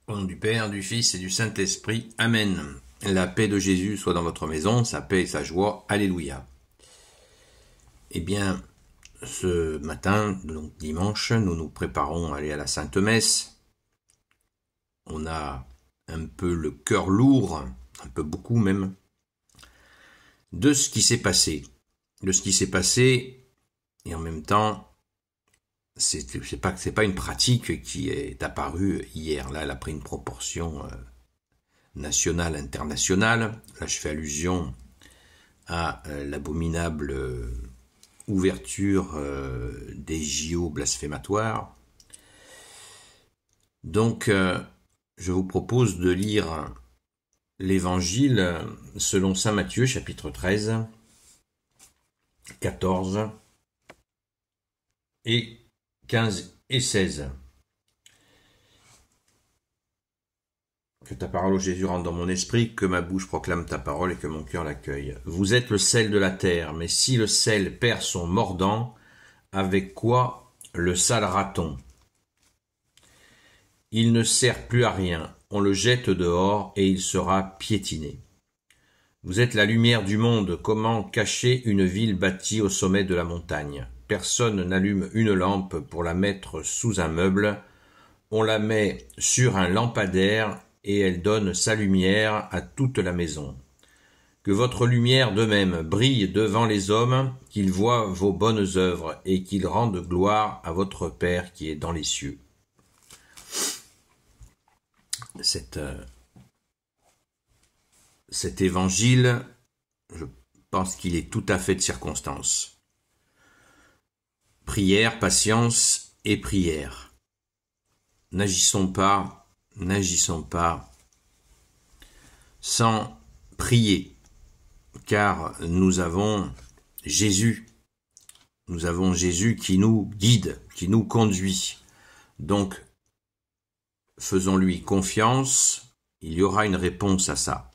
Au nom du Père, du Fils et du Saint-Esprit. Amen. La paix de Jésus soit dans votre maison, sa paix et sa joie. Alléluia. Eh bien, ce matin, donc dimanche, nous nous préparons à aller à la Sainte Messe. On a un peu le cœur lourd, un peu beaucoup même, de ce qui s'est passé. Et en même temps, c'est pas une pratique qui est apparue hier. Là, elle a pris une proportion nationale, internationale. Là, je fais allusion à l'abominable ouverture des JO blasphématoires. Donc, je vous propose de lire l'Évangile selon saint Matthieu, chapitre 13, 14 et 15 et 16. Que ta parole, ô Jésus, rentre dans mon esprit, que ma bouche proclame ta parole et que mon cœur l'accueille. Vous êtes le sel de la terre, mais si le sel perd son mordant, avec quoi le salera-t-on? Il ne sert plus à rien, on le jette dehors et il sera piétiné. Vous êtes la lumière du monde, comment cacher une ville bâtie au sommet de la montagne? Personne n'allume une lampe pour la mettre sous un meuble, on la met sur un lampadaire et elle donne sa lumière à toute la maison. Que votre lumière de même brille devant les hommes, qu'ils voient vos bonnes œuvres et qu'ils rendent gloire à votre Père qui est dans les cieux. Cet évangile, je pense qu'il est tout à fait de circonstance. Prière, patience et prière. N'agissons pas sans prier, car nous avons Jésus qui nous guide, qui nous conduit. Donc, faisons-lui confiance, il y aura une réponse à ça,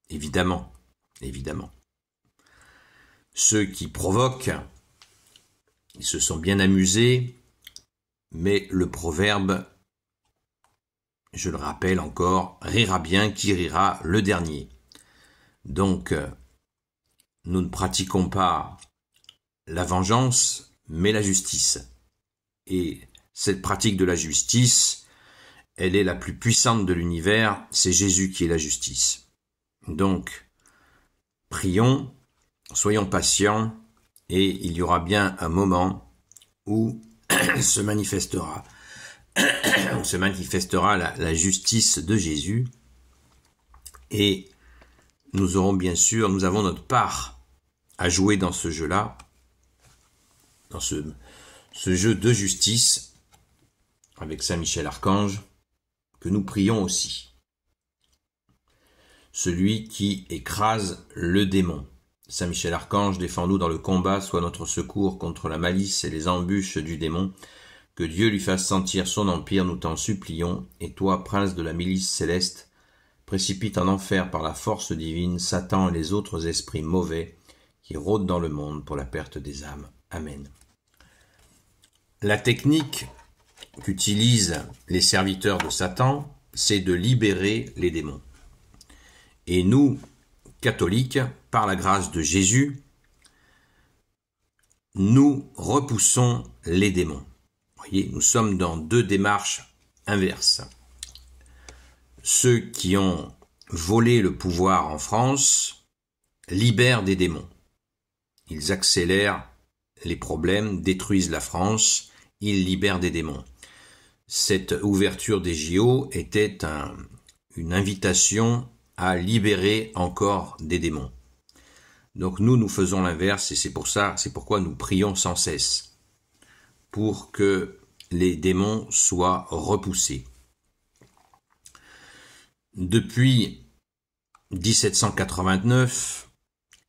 évidemment. Ceux qui provoquent, ils se sont bien amusés, mais le proverbe, je le rappelle encore, rira bien qui rira le dernier. Donc, nous ne pratiquons pas la vengeance, mais la justice. Et cette pratique de la justice, elle est la plus puissante de l'univers, c'est Jésus qui est la justice. Donc, prions, soyons patients, et il y aura bien un moment où se manifestera la justice de Jésus, et nous avons notre part à jouer dans ce jeu-là, dans ce jeu de justice, avec Saint Michel Archange, que nous prions aussi. Celui qui écrase le démon. Saint Michel Archange, défends-nous dans le combat, sois notre secours contre la malice et les embûches du démon. Que Dieu lui fasse sentir son empire, nous t'en supplions. Et toi, prince de la milice céleste, précipite en enfer par la force divine Satan et les autres esprits mauvais qui rôdent dans le monde pour la perte des âmes. Amen. La technique qu'utilisent les serviteurs de Satan, c'est de libérer les démons. Et nous, catholiques, par la grâce de Jésus, nous repoussons les démons. Vous voyez, nous sommes dans deux démarches inverses. Ceux qui ont volé le pouvoir en France libèrent des démons. Ils accélèrent les problèmes, détruisent la France, ils libèrent des démons. Cette ouverture des JO était une invitation à libérer encore des démons. Donc nous faisons l'inverse et c'est pourquoi nous prions sans cesse pour que les démons soient repoussés. Depuis 1789,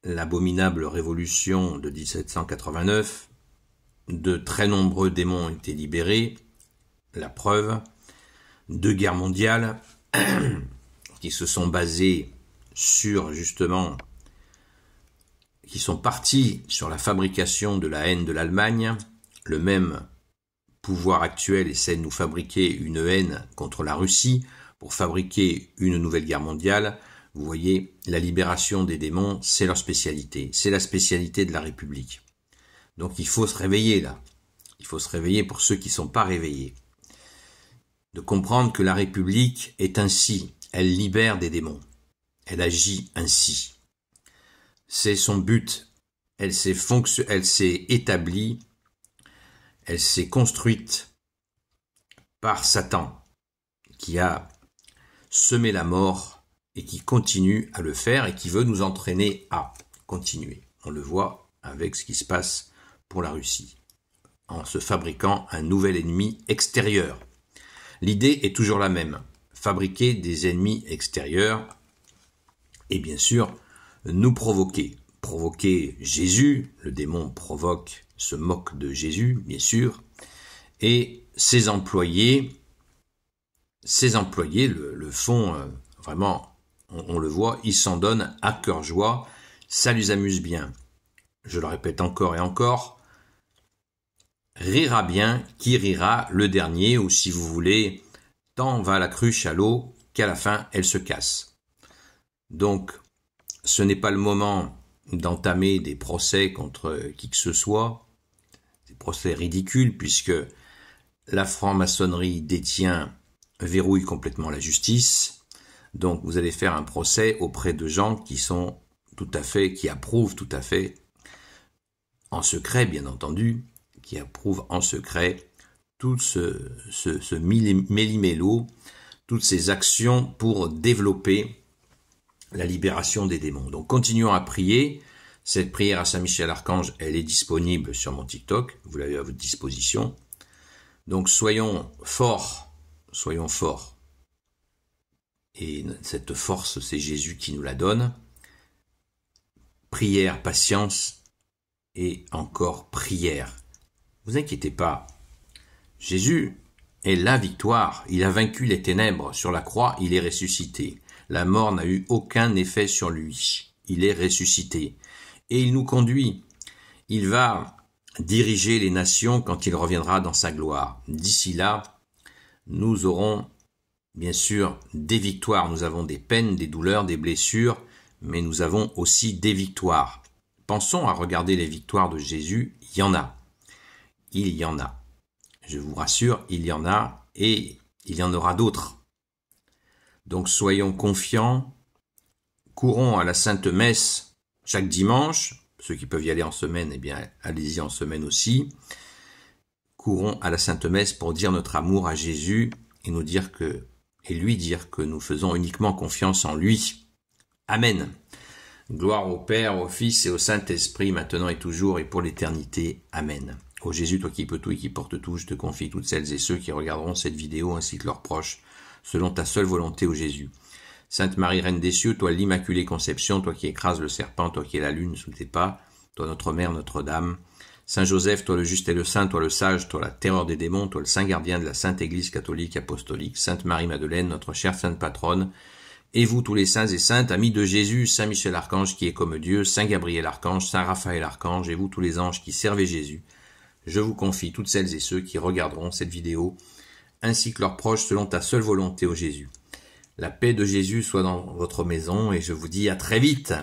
l'abominable révolution de 1789, de très nombreux démons ont été libérés. La preuve, 2 guerres mondiales qui se sont basées sur justement, qui sont partis sur la fabrication de la haine de l'Allemagne. Le même pouvoir actuel essaie de nous fabriquer une haine contre la Russie pour fabriquer une nouvelle guerre mondiale. Vous voyez, la libération des démons, c'est leur spécialité. C'est la spécialité de la République. Donc il faut se réveiller là. Il faut se réveiller pour ceux qui ne sont pas réveillés. De comprendre que la République est ainsi. Elle libère des démons. Elle agit ainsi. C'est son but. Elle s'est établie, elle s'est construite par Satan, qui a semé la mort et qui continue à le faire et qui veut nous entraîner à continuer. On le voit avec ce qui se passe pour la Russie, en se fabriquant un nouvel ennemi extérieur. L'idée est toujours la même, fabriquer des ennemis extérieurs et bien sûr nous provoquer. Provoquer Jésus, le démon provoque, se moque de Jésus, bien sûr, et ses employés le font vraiment, on le voit, ils s'en donnent à cœur joie, ça les amuse bien. Je le répète encore et encore, rira bien qui rira le dernier, ou si vous voulez, tant va la cruche à l'eau qu'à la fin elle se casse. Donc, ce n'est pas le moment d'entamer des procès contre qui que ce soit, des procès ridicules puisque la franc-maçonnerie verrouille complètement la justice. Donc vous allez faire un procès auprès de gens qui sont qui approuvent tout à fait, en secret bien entendu, qui approuvent en secret tout ce méli-mélo, toutes ces actions pour développer la libération des démons. Donc continuons à prier. Cette prière à Saint-Michel-Archange, elle est disponible sur mon TikTok. Vous l'avez à votre disposition. Donc soyons forts. Et cette force, c'est Jésus qui nous la donne. Prière, patience et encore prière. Vous inquiétez pas. Jésus est la victoire. Il a vaincu les ténèbres. Sur la croix, il est ressuscité. La mort n'a eu aucun effet sur lui. Il est ressuscité. Et il nous conduit. Il va diriger les nations quand il reviendra dans sa gloire. D'ici là, nous aurons bien sûr des victoires. Nous avons des peines, des douleurs, des blessures, mais nous avons aussi des victoires. Pensons à regarder les victoires de Jésus. Il y en a. Il y en a. Je vous rassure, il y en a et il y en aura d'autres. Donc soyons confiants, courons à la Sainte Messe chaque dimanche, ceux qui peuvent y aller en semaine, eh bien allez-y en semaine aussi. Courons à la Sainte Messe pour dire notre amour à Jésus et lui dire que nous faisons uniquement confiance en lui. Amen. Gloire au Père, au Fils et au Saint-Esprit, maintenant et toujours et pour l'éternité. Amen. Ô Jésus, toi qui peux tout et qui portes tout, je te confie toutes celles et ceux qui regarderont cette vidéo ainsi que leurs proches, selon ta seule volonté, ô Jésus. Sainte Marie, Reine des cieux, toi l'Immaculée Conception, toi qui écrases le serpent, toi qui es la lune sous tes pas, toi notre Mère, Notre-Dame. Saint Joseph, toi le juste et le saint, toi le sage, toi la terreur des démons, toi le saint gardien de la Sainte Église catholique apostolique. Sainte Marie-Madeleine, notre chère Sainte Patronne. Et vous tous les saints et saintes, amis de Jésus, Saint Michel Archange qui est comme Dieu, Saint Gabriel Archange, Saint Raphaël Archange, et vous tous les anges qui servez Jésus. Je vous confie toutes celles et ceux qui regarderont cette vidéo, ainsi que leurs proches selon ta seule volonté, ô Jésus. La paix de Jésus soit dans votre maison et je vous dis à très vite.